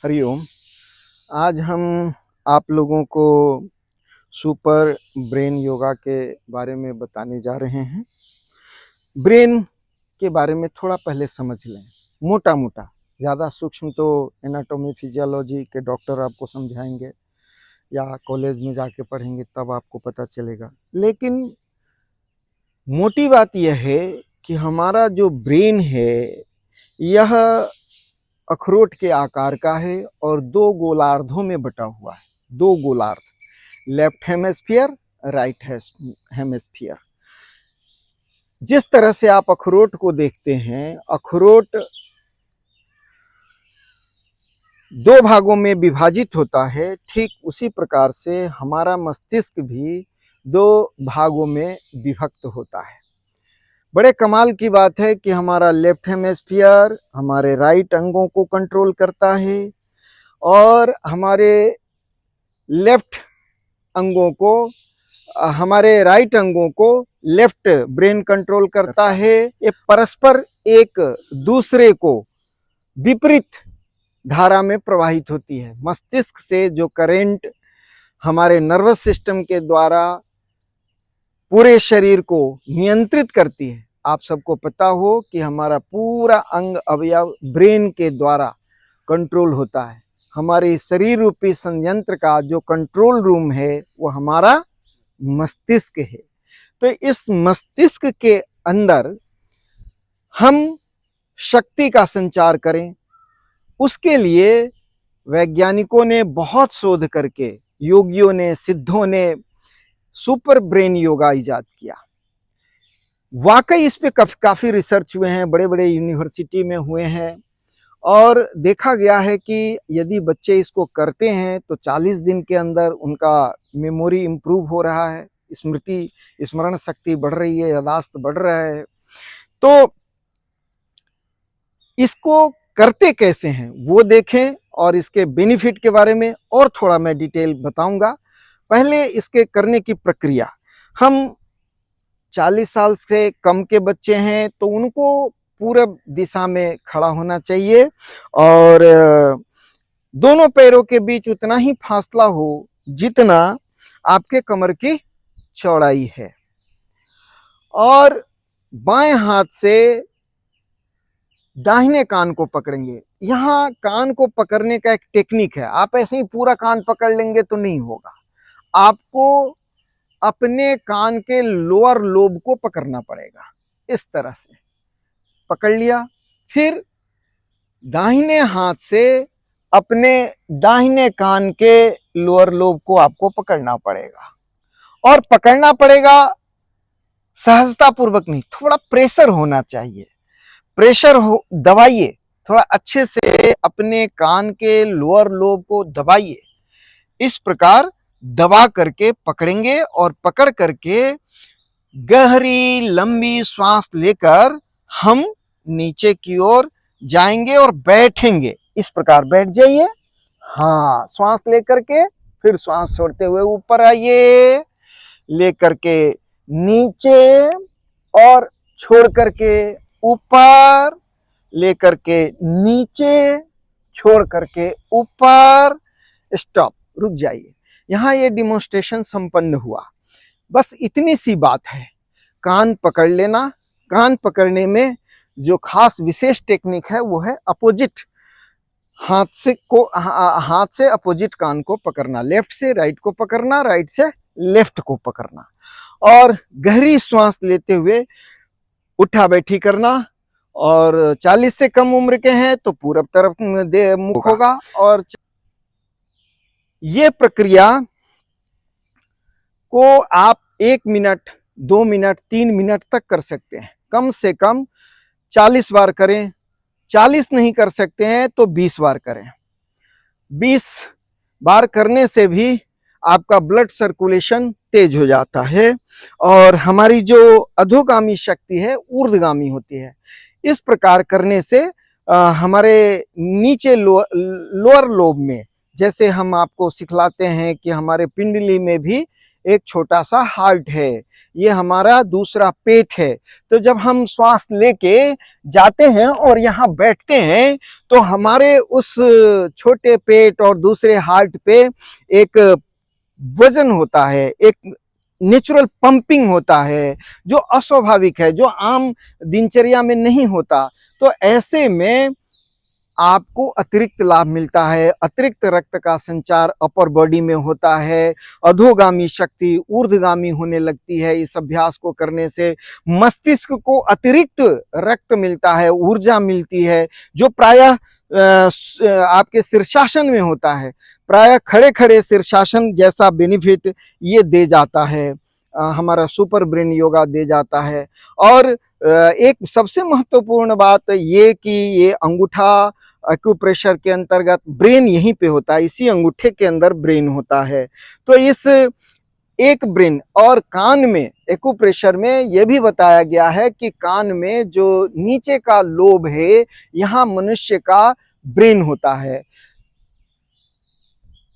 हरिओम। आज हम आप लोगों को सुपर ब्रेन योगा के बारे में बताने जा रहे हैं। ब्रेन के बारे में थोड़ा पहले समझ लें, मोटा मोटा, ज़्यादा सूक्ष्म तो एनाटॉमी फिजियोलॉजी के डॉक्टर आपको समझाएंगे या कॉलेज में जाके पढ़ेंगे तब आपको पता चलेगा। लेकिन मोटी बात यह है कि हमारा जो ब्रेन है यह अखरोट के आकार का है और दो गोलार्धों में बटा हुआ है। दो गोलार्ध, लेफ्ट हेमिस्फीयर, राइट हेमिस्फीयर। जिस तरह से आप अखरोट को देखते हैं, अखरोट दो भागों में विभाजित होता है, ठीक उसी प्रकार से हमारा मस्तिष्क भी दो भागों में विभक्त होता है। बड़े कमाल की बात है कि हमारा लेफ्ट हेमिस्फीयर हमारे राइट अंगों को कंट्रोल करता है और हमारे लेफ्ट अंगों को, हमारे राइट अंगों को लेफ्ट ब्रेन कंट्रोल करता है। ये परस्पर एक दूसरे को विपरीत धारा में प्रवाहित होती है। मस्तिष्क से जो करंट हमारे नर्वस सिस्टम के द्वारा पूरे शरीर को नियंत्रित करती है। आप सबको पता हो कि हमारा पूरा अंग अवयव ब्रेन के द्वारा कंट्रोल होता है। हमारे शरीर रूपी संयंत्र का जो कंट्रोल रूम है वो हमारा मस्तिष्क है। तो इस मस्तिष्क के अंदर हम शक्ति का संचार करें, उसके लिए वैज्ञानिकों ने बहुत शोध करके, योगियों ने, सिद्धों ने सुपर ब्रेन योगा इजाद किया। वाकई इस पे काफी रिसर्च हुए हैं, बड़े बड़े यूनिवर्सिटी में हुए हैं और देखा गया है कि यदि बच्चे इसको करते हैं तो 40 दिन के अंदर उनका मेमोरी इंप्रूव हो रहा है, स्मरण शक्ति बढ़ रही है, याददाश्त बढ़ रहा है। तो इसको करते कैसे हैं वो देखें और इसके बेनिफिट के बारे में और थोड़ा मैं डिटेल बताऊंगा। पहले इसके करने की प्रक्रिया, हम 40 साल से कम के बच्चे हैं तो उनको पूरब दिशा में खड़ा होना चाहिए और दोनों पैरों के बीच उतना ही फासला हो जितना आपके कमर की चौड़ाई है और बाएं हाथ से दाहिने कान को पकड़ेंगे। यहाँ कान को पकड़ने का एक टेक्निक है, आप ऐसे ही पूरा कान पकड़ लेंगे तो नहीं होगा। आपको अपने कान के लोअर लोब को पकड़ना पड़ेगा। इस तरह से पकड़ लिया, फिर दाहिने हाथ से अपने दाहिने कान के लोअर लोब को आपको पकड़ना पड़ेगा और पकड़ना पड़ेगा सहजता पूर्वक नहीं, थोड़ा प्रेशर होना चाहिए। प्रेशर हो, दबाइए, थोड़ा अच्छे से अपने कान के लोअर लोब को दबाइए। इस प्रकार दबा करके पकड़ेंगे और पकड़ करके गहरी लंबी श्वास लेकर हम नीचे की ओर जाएंगे और बैठेंगे। इस प्रकार बैठ जाइए। हाँ, श्वास लेकर के फिर श्वास छोड़ते हुए ऊपर आइए, लेकर के नीचे और छोड़ करके ऊपर, लेकर के नीचे, छोड़ करके ऊपर। स्टॉप, रुक जाइए। यहाँ ये डिमोन्स्ट्रेशन संपन्न हुआ। बस इतनी सी बात है, कान पकड़ लेना। कान पकड़ने में जो खास विशेष टेक्निक है वो है अपोजिट हाथ से अपोजिट कान को पकड़ना, लेफ्ट से राइट को पकड़ना, राइट से लेफ्ट को पकड़ना और गहरी श्वास लेते हुए उठा बैठी करना। और 40 से कम उम्र के हैं तो पूरब तरफ मुख होगा और ये प्रक्रिया को आप 1 मिनट, 2 मिनट, 3 मिनट तक कर सकते हैं। कम से कम 40 बार करें। 40 नहीं कर सकते हैं तो 20 बार करें। 20 बार करने से भी आपका ब्लड सर्कुलेशन तेज हो जाता है और हमारी जो अधोगामी शक्ति है ऊर्ध्वगामी होती है। इस प्रकार करने से हमारे नीचे लोअर लोब में, जैसे हम आपको सिखलाते हैं कि हमारे पिंडली में भी एक छोटा सा हार्ट है, ये हमारा दूसरा पेट है। तो जब हम श्वास लेके जाते हैं और यहाँ बैठते हैं तो हमारे उस छोटे पेट और दूसरे हार्ट पे एक वजन होता है, एक नेचुरल पंपिंग होता है जो अस्वाभाविक है, जो आम दिनचर्या में नहीं होता। तो ऐसे में आपको अतिरिक्त लाभ मिलता है, अतिरिक्त रक्त का संचार अपर बॉडी में होता है, अधोगामी शक्ति ऊर्ध्वगामी होने लगती है। इस अभ्यास को करने से मस्तिष्क को अतिरिक्त रक्त मिलता है, ऊर्जा मिलती है, जो प्रायः आपके शीर्षासन में होता है। प्रायः खड़े खड़े शीर्षासन जैसा बेनिफिट ये दे जाता है, हमारा सुपर ब्रेन योगा दे जाता है। और एक सबसे महत्वपूर्ण बात ये कि ये अंगूठा एक्यूप्रेशर के अंतर्गत ब्रेन यहीं पे होता है, इसी अंगूठे के अंदर ब्रेन होता है। तो इस एक ब्रेन और कान में एक्यूप्रेशर में यह भी बताया गया है कि कान में जो नीचे का लोब है, यहाँ मनुष्य का ब्रेन होता है।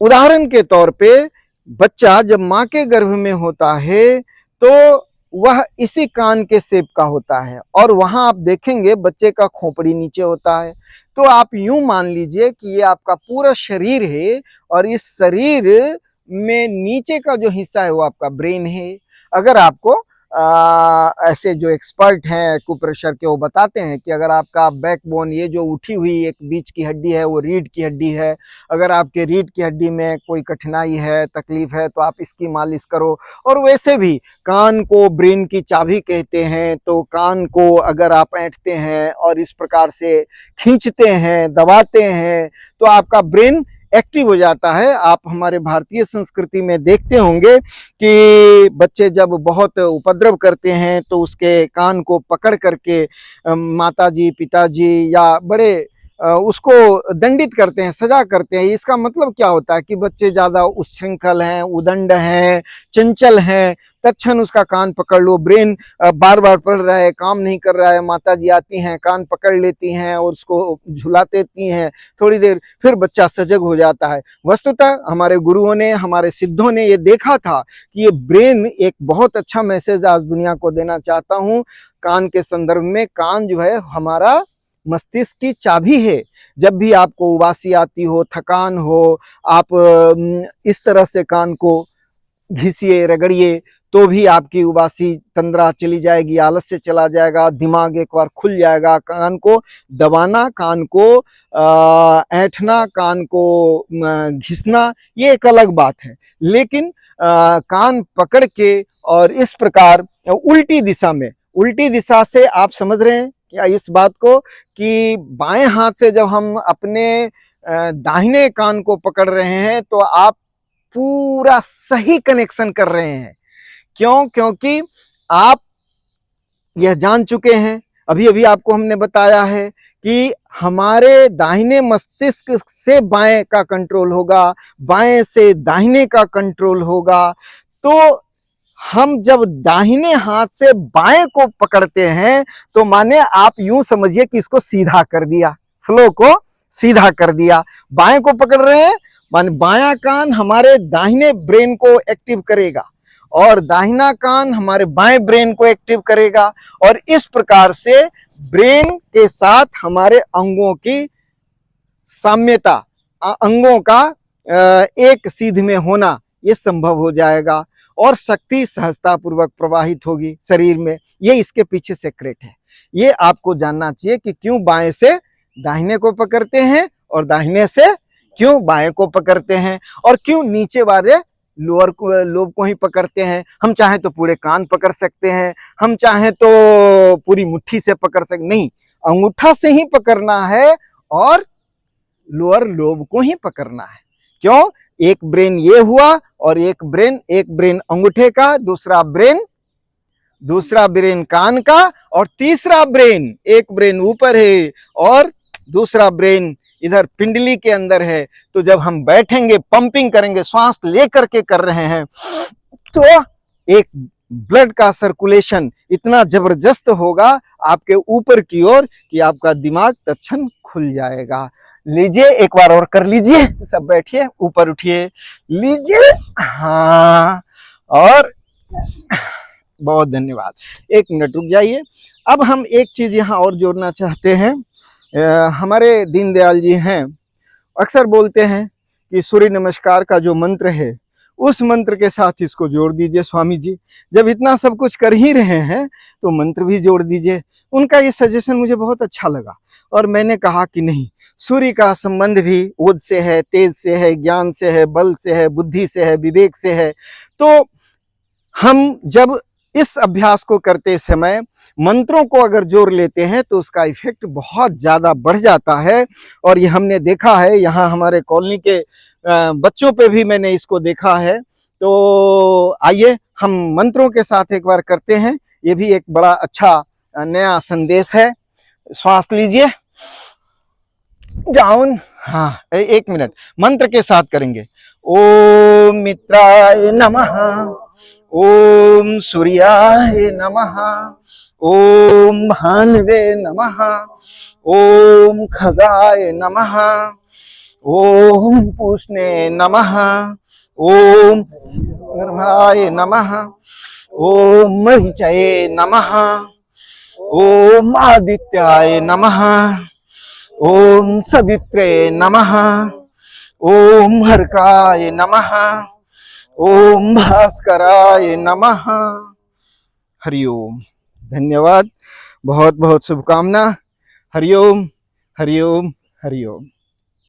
उदाहरण के तौर पे बच्चा जब माँ के गर्भ में होता है तो वह इसी कान के शेप का होता है, और वहां आप देखेंगे बच्चे का खोपड़ी नीचे होता है। तो आप यूं मान लीजिए कि ये आपका पूरा शरीर है, और इस शरीर में नीचे का जो हिस्सा है वो आपका ब्रेन है। अगर आपको ऐसे जो एक्सपर्ट हैं एक्यूप्रेशर के, वो बताते हैं कि अगर आपका बैकबोन, ये जो उठी हुई एक बीच की हड्डी है, वो रीढ़ की हड्डी है, अगर आपके रीढ़ की हड्डी में कोई कठिनाई है, तकलीफ है, तो आप इसकी मालिश करो। और वैसे भी कान को ब्रेन की चाबी कहते हैं, तो कान को अगर आप ऐंठते हैं और इस प्रकार से खींचते हैं, दबाते हैं, तो आपका ब्रेन एक्टिव हो जाता है। आप हमारे भारतीय संस्कृति में देखते होंगे कि बच्चे जब बहुत उपद्रव करते हैं तो उसके कान को पकड़ करके माताजी, पिताजी या बड़े उसको दंडित करते हैं, सजा करते हैं। इसका मतलब क्या होता है कि बच्चे ज़्यादा उच्छृंखल हैं, उदंड हैं, चंचल हैं, तत्क्षण उसका कान पकड़ लो। ब्रेन बार बार पढ़ रहा है, काम नहीं कर रहा है, माताजी आती हैं, कान पकड़ लेती हैं और उसको झुला देती हैं, थोड़ी देर फिर बच्चा सजग हो जाता है। वस्तुतः हमारे गुरुओं ने, हमारे सिद्धों ने ये देखा था कि ये ब्रेन एक बहुत अच्छा मैसेज आज दुनिया को देना चाहता हूँ कान के संदर्भ में। कान जो है हमारा मस्तिष्क की चाबी है। जब भी आपको उबासी आती हो, थकान हो, आप इस तरह से कान को घिसिए, रगड़िए, तो भी आपकी उबासी तंद्रा चली जाएगी, आलस्य चला जाएगा, दिमाग एक बार खुल जाएगा। कान को दबाना, कान को ऐंठना, कान को घिसना, ये एक अलग बात है। लेकिन कान पकड़ के और इस प्रकार उल्टी दिशा से आप समझ रहे हैं क्या इस बात को कि बाएं हाथ से जब हम अपने दाहिने कान को पकड़ रहे हैं तो आप पूरा सही कनेक्शन कर रहे हैं। क्यों? क्योंकि आप यह जान चुके हैं, अभी अभी आपको हमने बताया है कि हमारे दाहिने मस्तिष्क से बाएं का कंट्रोल होगा, बाएं से दाहिने का कंट्रोल होगा। तो हम जब दाहिने हाथ से बाएं को पकड़ते हैं तो माने आप यूं समझिए कि इसको सीधा कर दिया, फ्लो को सीधा कर दिया। बाएं को पकड़ रहे हैं माने बायां कान हमारे दाहिने ब्रेन को एक्टिव करेगा और दाहिना कान हमारे बाएं ब्रेन को एक्टिव करेगा, और इस प्रकार से ब्रेन के साथ हमारे अंगों की साम्यता, अंगों का एक सीध में होना ये संभव हो जाएगा और शक्ति सहजता पूर्वक प्रवाहित होगी शरीर में। ये इसके पीछे सीक्रेट है। ये आपको जानना चाहिए कि क्यों बाएं से दाहिने को पकड़ते हैं और दाहिने से क्यों बाएं को पकड़ते हैं, और क्यों नीचे वाले लोअर लोब को ही पकड़ते हैं। हम चाहे तो पूरे कान पकड़ सकते हैं, हम चाहे तो पूरी मुट्ठी से पकड़ सकते, नहीं, अंगूठा से ही पकड़ना है और लोअर लोब को ही पकड़ना है। क्यों? एक ब्रेन ये हुआ और एक ब्रेन अंगूठे का, दूसरा ब्रेन कान का, और तीसरा ब्रेन, एक ब्रेन ऊपर है और दूसरा ब्रेन इधर पिंडली के अंदर है। तो जब हम बैठेंगे, पंपिंग करेंगे, श्वास लेकर के कर रहे हैं, तो एक ब्लड का सर्कुलेशन इतना जबरदस्त होगा आपके ऊपर की ओर कि आपका दिमाग तत्क्षण खुल जाएगा। लीजिए, एक बार और कर लीजिए, सब बैठिए, ऊपर उठिए, लीजिए, हाँ, और बहुत धन्यवाद। 1 मिनट रुक जाइए। अब हम एक चीज यहाँ और जोड़ना चाहते हैं। हमारे दीनदयाल जी हैं, अक्सर बोलते हैं कि सूर्य नमस्कार का जो मंत्र है उस मंत्र के साथ इसको जोड़ दीजिए स्वामी जी। जब इतना सब कुछ कर ही रहे हैं तो मंत्र भी जोड़ दीजिए। उनका ये सजेशन मुझे बहुत अच्छा लगा और मैंने कहा कि नहीं, सूर्य का संबंध भी ओज से है, तेज से है, ज्ञान से है, बल से है, बुद्धि से है, विवेक से है। तो हम जब इस अभ्यास को करते समय मंत्रों को अगर जोड़ लेते हैं तो उसका इफेक्ट बहुत ज़्यादा बढ़ जाता है। और ये हमने देखा है, यहाँ हमारे कॉलोनी के बच्चों पे भी मैंने इसको देखा है। तो आइए हम मंत्रों के साथ एक बार करते हैं। ये भी एक बड़ा अच्छा नया संदेश है। श्वास लीजिए, डाउन। हाँ, 1 मिनट मंत्र के साथ करेंगे। ओम मित्राय नमः, ओम सूर्याय नमः, ओम भानवे नमः, ओम खगाय नमः, ओम पूष्णे नमः, ओम गर्भाय नमः, ओम मरीचये नमः, ओम आदित्याय नमः, ओम सवित्रे नमः, ओम हर्काय नमः, ओम भास्कराय नमः। हरिओम। धन्यवाद, बहुत बहुत शुभकामना। हरिओम हरिओम हरिओम।